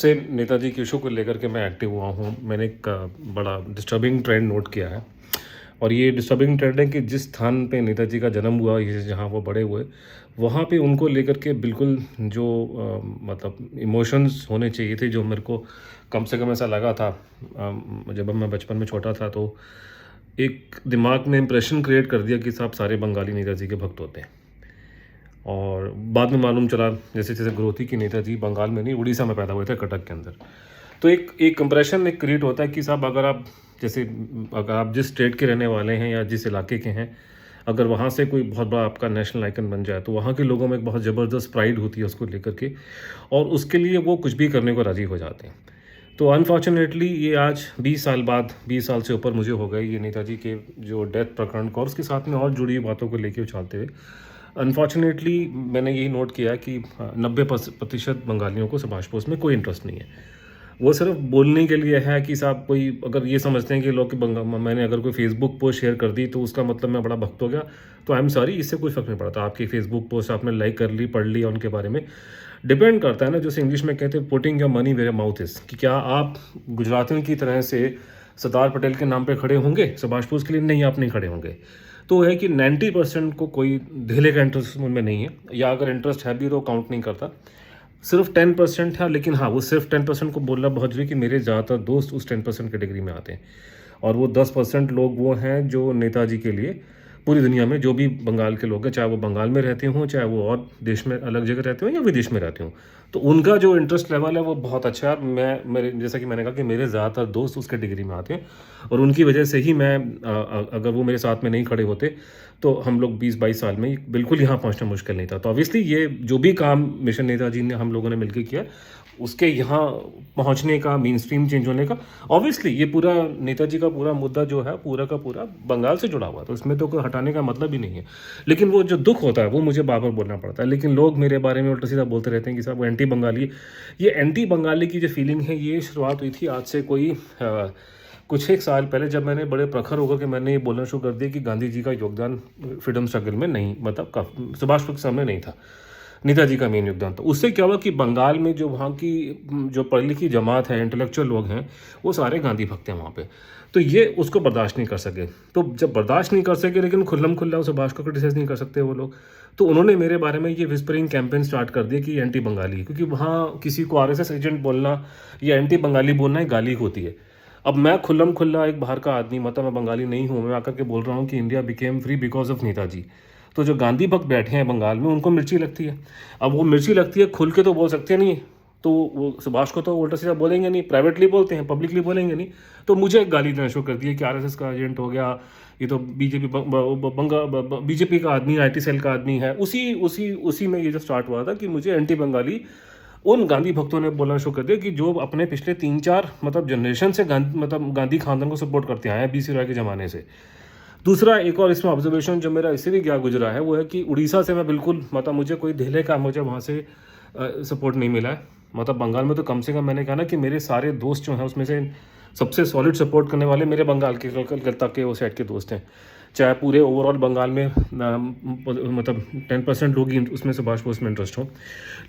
से नेताजी के इशू को लेकर के मैं एक्टिव हुआ हूँ, मैंने एक बड़ा डिस्टर्बिंग ट्रेंड नोट किया है। और ये डिस्टर्बिंग ट्रेंड है कि जिस स्थान पे नेताजी का जन्म हुआ, ये जहाँ वो बड़े हुए, वहाँ पे उनको लेकर के बिल्कुल जो मतलब इमोशंस होने चाहिए थे, जो मेरे को कम से कम ऐसा लगा था जब मैं बचपन में छोटा था, तो एक दिमाग में इम्प्रेशन क्रिएट कर दिया कि साहब सारे बंगाली नेताजी के भक्त होते हैं। और बाद में मालूम चला जैसे जैसे ग्रोथ हुई कि नेताजी बंगाल में नहीं, उड़ीसा में पैदा हुए थे, कटक के अंदर। तो एक एक कंप्रेशन एक क्रिएट होता है कि साहब अगर आप जिस स्टेट के रहने वाले हैं या जिस इलाके के हैं, अगर वहाँ से कोई बहुत बड़ा आपका नेशनल आइकन बन जाए, तो वहाँ के लोगों में एक बहुत ज़बरदस्त प्राइड होती है उसको लेकर के, और उसके लिए वो कुछ भी करने को राज़ी हो जाते हैं। तो अनफॉर्चुनेटली ये आज 20 साल बाद, 20 साल से ऊपर मुझे हो गए ये नेताजी के जो डेथ प्रकरण को और उसके साथ में और जुड़ी हुई बातों को लेके उछालते हुए। अनफॉर्चुनेटली मैंने यही नोट किया कि 90% बंगालियों को सुभाष बोस में कोई इंटरेस्ट नहीं है। वो सिर्फ बोलने के लिए है कि साहब कोई अगर ये समझते हैं कि लोग मैंने अगर कोई फेसबुक पोस्ट शेयर कर दी तो उसका मतलब मैं बड़ा भक्त हो गया, तो आई एम सॉरी, इससे कोई फ़र्क नहीं पड़ता। आपकी फेसबुक पोस्ट आपने लाइक कर ली, पढ़ लिया, उनके बारे में डिपेंड करता है ना, जैसे इंग्लिश में कहते हैं putting your money where your mouth is, कि क्या आप गुजरातियों की तरह से सरदार पटेल के नाम पे खड़े होंगे सुभाष बोस के लिए? नहीं, आप नहीं खड़े होंगे। तो है कि 90% को कोई धेले का इंटरेस्ट उनमें नहीं है, या अगर इंटरेस्ट है भी तो काउंट नहीं करता। सिर्फ 10% है, लेकिन हाँ, वो सिर्फ 10% को बोलना बहुत जरूरी कि मेरे ज़्यादातर दोस्त उस 10% कैटेगरी में आते हैं। और वो 10% लोग वो हैं जो नेताजी के लिए पूरी दुनिया में जो भी बंगाल के लोग हैं, चाहे वो बंगाल में रहते हों, चाहे वो और देश में अलग जगह रहते हों या विदेश में रहते हों, तो उनका जो इंटरेस्ट लेवल है वो बहुत अच्छा है। मेरे जैसा कि मैंने कहा कि मेरे ज़्यादातर दोस्त उस कैटेगरी में आते हैं, और उनकी वजह से ही मैं अगर वो मेरे साथ में नहीं खड़े होते तो हम लोग 20-22 साल में बिल्कुल यहाँ पहुँचना मुश्किल नहीं था। तो ऑब्वियसली ये जो भी काम मिशन नेताजी ने हम लोगों ने मिलकर किया, उसके यहाँ पहुँचने का, मेन स्ट्रीम चेंज होने का, ऑब्वियसली ये पूरा नेताजी का पूरा मुद्दा जो है पूरा का पूरा बंगाल से जुड़ा हुआ है, तो इसमें तो कोई हटाने का मतलब ही नहीं है। लेकिन वो जो दुख होता है वो मुझे बार बार बोलना पड़ता है। लेकिन लोग मेरे बारे में उल्टा सीधा बोलते रहते हैं कि साहब वो एंटी बंगाली। ये एंटी बंगाली की जो फीलिंग है, ये शुरुआत हुई थी आज से कोई कुछ एक साल पहले, जब मैंने बड़े प्रखर होकर के मैंने ये बोलना शुरू कर दिया कि गांधी जी का योगदान फ्रीडम स्ट्रगल में नहीं, मतलब सुभाष बोस के सामने नहीं था, नेताजी का मेन योगदान। तो उससे क्या हुआ कि बंगाल में जो वहाँ की जो पढ़ी लिखी जमात है, इंटेलेक्चुअल लोग हैं, वो सारे गांधी भक्त हैं वहाँ पे। तो ये उसको बर्दाश्त नहीं कर सके। तो जब बर्दाश्त नहीं कर सके, लेकिन खुल्लम खुल्ला सुभाष को क्रिटिसाइज नहीं कर सकते वो लोग, तो उन्होंने मेरे बारे में ये विस्परिंग कैंपेन स्टार्ट कर दिया कि एंटी बंगाली है, क्योंकि वहाँ किसी को आरएसएस एजेंट बोलना या एंटी बंगाली बोलना एक गाली होती है। अब मैं खुल्लम खुल्ला एक बाहर का आदमी, मतलब मैं बंगाली नहीं हूँ, मैं आकर के बोल रहा हूँ कि India became free because of Netaji. तो जो गांधी भक्त बैठे हैं बंगाल में, उनको मिर्ची लगती है। अब वो मिर्ची लगती है, खुल के तो बोल सकते नहीं, तो वो सुभाष को तो उल्टा सीधा बोलेंगे नहीं, प्राइवेटली बोलते हैं, पब्लिकली बोलेंगे नहीं। तो मुझे गाली देना शुरू कर दी कि आरएसएस का एजेंट हो गया, ये तो बीजेपी का आदमी, आईटी सेल का आदमी है। उसी में ये जो स्टार्ट हुआ था कि मुझे एंटी बंगाली उन गांधी भक्तों ने बोलना शुरू कर दिया कि जो अपने पिछले 3-4 मतलब जनरेशन से गांधी खानदान को सपोर्ट करते आए हैं, बीसी रॉय के ज़माने से। दूसरा एक और इसमें ऑब्जर्वेशन जो मेरा इससे भी क्या गुजरा है, वो है कि उड़ीसा से मैं बिल्कुल, मतलब मुझे कोई धेले का मुझे वहाँ से सपोर्ट नहीं मिला है। मतलब बंगाल में तो कम से कम मैंने कहा ना कि मेरे सारे दोस्त जो हैं उसमें से सबसे सॉलिड सपोर्ट करने वाले मेरे बंगाल के, कलकत्ता के वो साइड के दोस्त हैं। चाहे पूरे ओवरऑल बंगाल में मतलब 10% लोग ही उसमें सुभाष बोस में इंटरेस्ट हो,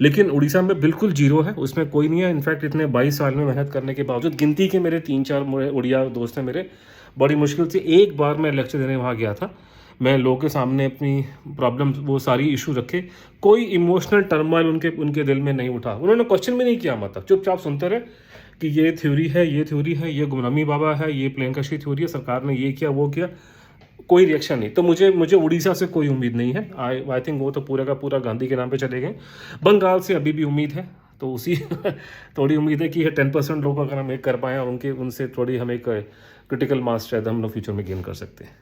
लेकिन उड़ीसा में बिल्कुल जीरो है, उसमें कोई नहीं है। इनफैक्ट इतने 22 साल में मेहनत करने के बावजूद गिनती के मेरे 3-4 उड़िया दोस्त हैं मेरे, बड़ी मुश्किल से एक बार मैं लेक्चर देने वहाँ गया था, मैं लोगों के सामने अपनी प्रॉब्लम वो सारी इशू रखे, कोई इमोशनल टर्मोइल उनके दिल में नहीं उठा। उन्होंने क्वेश्चन भी नहीं किया, मतलब चुपचाप सुनते रहे कि ये थ्योरी है, ये थ्योरी है, ये गुमनामी बाबा है, ये प्रियंकाशी थ्योरी है, सरकार ने ये किया वो किया, कोई रिएक्शन नहीं। तो मुझे उड़ीसा से कोई उम्मीद नहीं है। आई थिंक वो तो पूरा का पूरा गांधी के नाम पे चले गए। बंगाल से अभी भी उम्मीद है, तो उसी थोड़ी उम्मीद है कि 10% लोग अगर हम एक कर पाएँ और उनसे थोड़ी हम एक क्रिटिकल मास शायद हम लोग फ्यूचर में गेन कर सकते हैं।